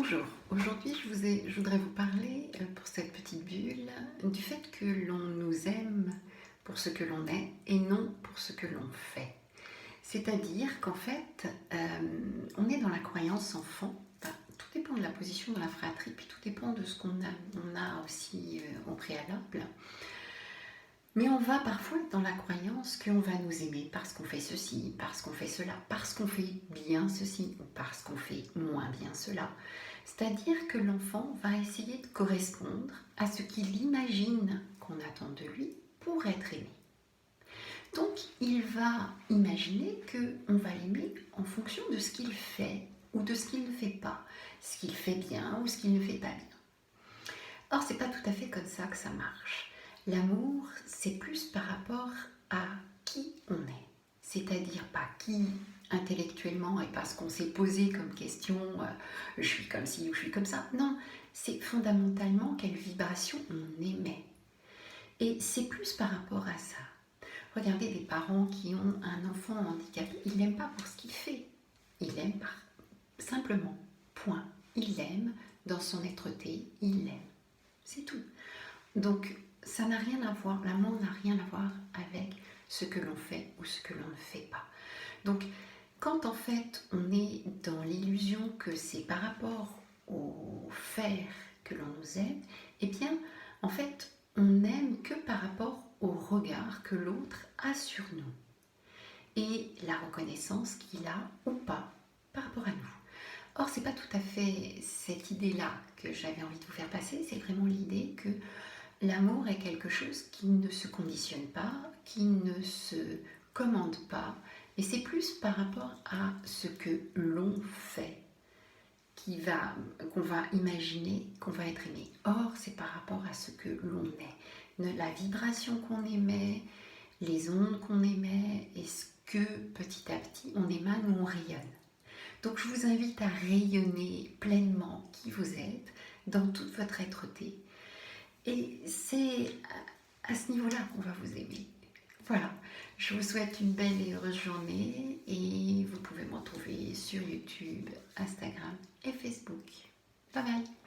Bonjour, aujourd'hui je voudrais vous parler pour cette petite bulle du fait que l'on nous aime pour ce que l'on est et non pour ce que l'on fait. C'est-à-dire qu'en fait, on est dans la croyance enfant, tout dépend de la position de la fratrie, puis tout dépend de ce on a aussi au préalable. Mais on va parfois être dans la croyance qu'on va nous aimer parce qu'on fait ceci, parce qu'on fait cela, parce qu'on fait bien ceci ou parce qu'on fait moins bien cela. C'est-à-dire que l'enfant va essayer de correspondre à ce qu'il imagine qu'on attend de lui pour être aimé. Donc il va imaginer qu'on va l'aimer en fonction de ce qu'il fait ou de ce qu'il ne fait pas, ce qu'il fait bien ou ce qu'il ne fait pas bien. Or, c'est pas tout à fait comme ça que ça marche. L'amour, c'est plus par rapport à qui on est. C'est-à-dire pas qui intellectuellement et parce qu'on s'est posé comme question je suis comme ci ou je suis comme ça. Non, c'est fondamentalement quelle vibration on émet. Et c'est plus par rapport à ça. Regardez des parents qui ont un enfant handicapé, ils l'aiment pas pour ce qu'il fait. Ils l'aiment simplement, point. Ils l'aiment dans son être-té, ils l'aiment. C'est tout. Donc, ça n'a rien à voir, l'amour n'a rien à voir avec ce que l'on fait ou ce que l'on ne fait pas. Donc, quand en fait on est dans l'illusion que c'est par rapport au faire que l'on nous aime, eh bien, en fait, on n'aime que par rapport au regard que l'autre a sur nous et la reconnaissance qu'il a ou pas par rapport à nous. Or, c'est pas tout à fait cette idée-là que j'avais envie de vous faire passer, c'est vraiment l'idée que l'amour est quelque chose qui ne se conditionne pas, qui ne se commande pas, et c'est plus par rapport à ce que l'on fait qu'on va imaginer qu'on va être aimé. Or, c'est par rapport à ce que l'on est, la vibration qu'on émet, les ondes qu'on émet, et ce que petit à petit on émane ou on rayonne. Donc je vous invite à rayonner pleinement qui vous êtes dans toute votre être-té. Et c'est à ce niveau-là qu'on va vous aimer. Voilà, je vous souhaite une belle et heureuse journée et vous pouvez me retrouver sur YouTube, Instagram et Facebook. Bye bye.